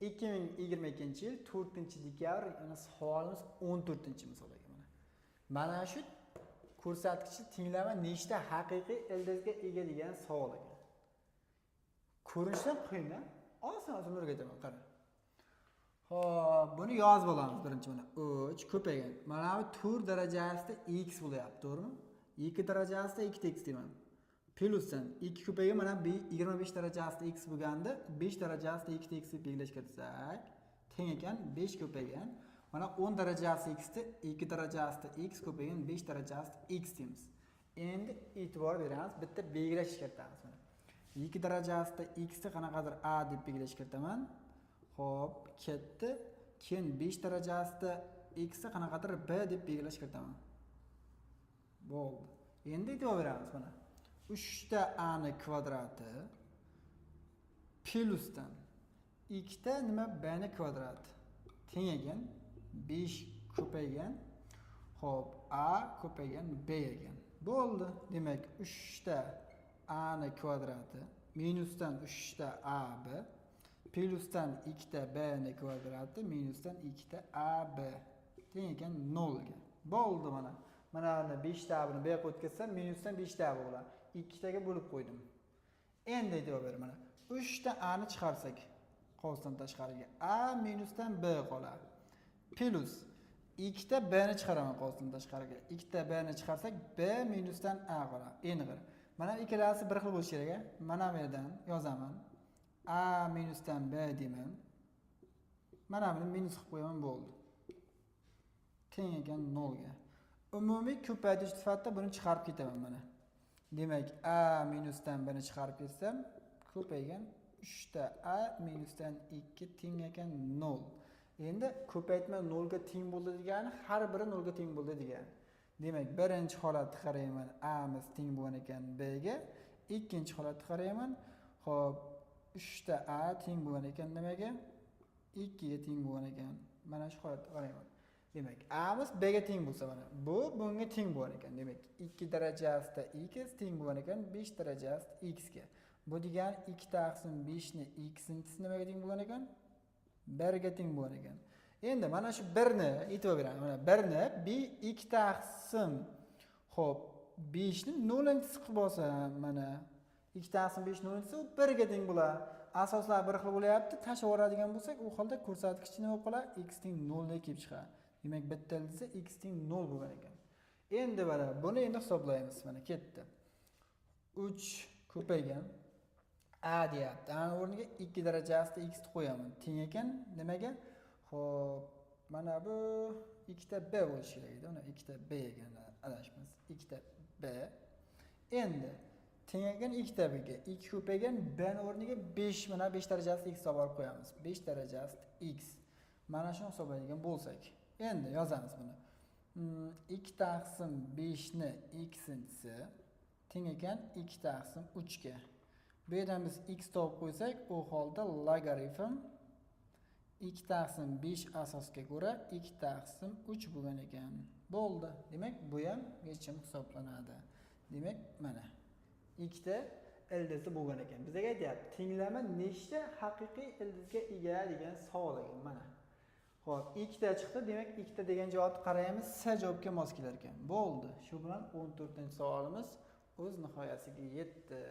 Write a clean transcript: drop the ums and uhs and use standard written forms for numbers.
2022-yil 4-dekabr, yana savolimiz 14-misolga mana. Mana shu ko'rsatkichni tinglama nechta haqiqiy ildizga ega degan savol ekan. Ko'rinishdan qiyin-a? Oson o'rgataman, qara. Xo'p, buni yozib olamiz birinchi mana. 3 ko'paygan. Mana bu 4 darajasida x bo'lyapti, to'g'rimi? 2 darajasida 2x deyman. Plusdan 2 ko'paygan mana 25 darajasida x bo'lganda 5 darajasida 2x deb belgilashga kirsak, teng ekan 5 ko'paygan. Mana 10 darajasida x da 2 darajasida x ko'paygan 5 darajasida x deymiz. Endi e'tibor beramiz, bitta belgilash kiritamiz mana. 2 darajasida x da qanaqadir a deb belgilash kiritaman. Xo'p, ketdi. Keyin 5 darajasida x da qanaqadir b deb belgilash kiritaman. Bo'ldi. Endi e'tibor beramiz mana. 3 ta a ni kvadrati plusdan 2 ta nima b ni kvadrati teng ekan 5 ko'paygan. Xo'p, a ko'paygan b ekan. Bo'ldi. Demak, 3 ta a ni kvadrati minusdan 3 ta a b plusdan 2 ta b ni kvadrati minusdan 2 ta a b teng ekan 0 ga. Bo'ldi mana. Mana 5 ta buni b yoqqa o'tkazsam minusdan 5 ta bo'ladi. 2 taga bo'lib qo'ydim. Endi e'tibor ber mana. 3 ta a ni chiqarsak, qovusdan tashqariga a minusdan b qoladi. Plus 2 ta b ni chiqaraman qovusdan tashqariga. 2 ta b ni chiqarsak b minusdan a qoladi. Endi qara. Mana ikkalasi bir xil bo'lishi kerak. Mana bu yerdan yozaman. A minusdan b deyman. Mana buni minus qilib qo'yaman, bo'ldi. Teng ekan 0 ga. Umumiy ko'paytirish sifatida buni chiqarib ketaman mana. Demak, a minusdan b ni chiqarib ketsam, ko'paygan 3 ta a minusdan 2 teng ekan 0. Endi ko'paytma 0 ga teng bo'ldi degani har biri 0 ga teng bo'ldi degani. Demak, birinchi holatni qarayman, a miz teng bo'lgan ekan b ga, ikkinchi holatni qarayman. Xo'p, 3 ta a teng bo'lgan ekan nimaga? 2 ga teng bo'lgan ekan. Mana shu holatni qarayman. Demak, a miz b ga teng bo'lsa mana, bu bunga teng bo'lgan ekan. Demak, 2 darajasida x teng bo'lgan ekan 5 darajasida x ga. Bu degani 2 taqsim 5 ni x-inchisi nimaga teng bo'lgan ekan? 1 ga teng bo'lgan ekan. Endi mana shu 1 ni e'tibor beramiz. Mana 1 ni 2 taqsim, xo'p, 5 ni 0-inchisi qilib olsam, mana 2 taqsim 5 0-inchisi 1 ga teng bo'ladi. Asoslar bir xil bo'lyapti. Tashlab yuboradigan bo'lsak, u holda ko'rsatkich nima bo'lib qoladi? X teng 0 ga kelib chiqadi. Demak, bitta ildizda x teng 0 bo'lgan ekan. Endi mana buni endi hisoblaymiz. Mana ketdi. 3 ko'paygan a deyapti. Ana o'rniga 2 darajasida x ni qo'yaman. Teng ekan nimaga? Xo'p, mana bu 2 ta b bo'lishi kerak edi. Mana 2 ta b ekan, adashmas. 2 ta b. Endi teng ekan 2 ta b ga. 2 ko'paygan b ni o'rniga 5, mana 5 darajasida x olib qo'yamiz. 5 darajasida x. Mana shuni hisoblaydigan bo'lsak, endi yozamiz buni. 2 taqsim 5 ni x-inchisi teng ekan 2 taqsim 3 ga. Bu yerdan biz x topib qo'ysak, u holda logaritm 2 taqsim 5 asosga ko'ra 2 taqsim 3 bo'lgan ekan. Bo'ldi. Demak, bu ham yechim hisoblanadi. Demak, mana ikkita ildizi bo'lgan ekan. Bizga aytyapti, tenglama nechta haqiqiy ildizga ega degan savol ekan mana. Xo'p, ikkita chiqdi. Demak, ikkita degan javobni qaraymiz, S javobga mos kelar ekan. Bo'ldi. Shu bilan 14-savolimiz o'z nihoyasiga yetdi.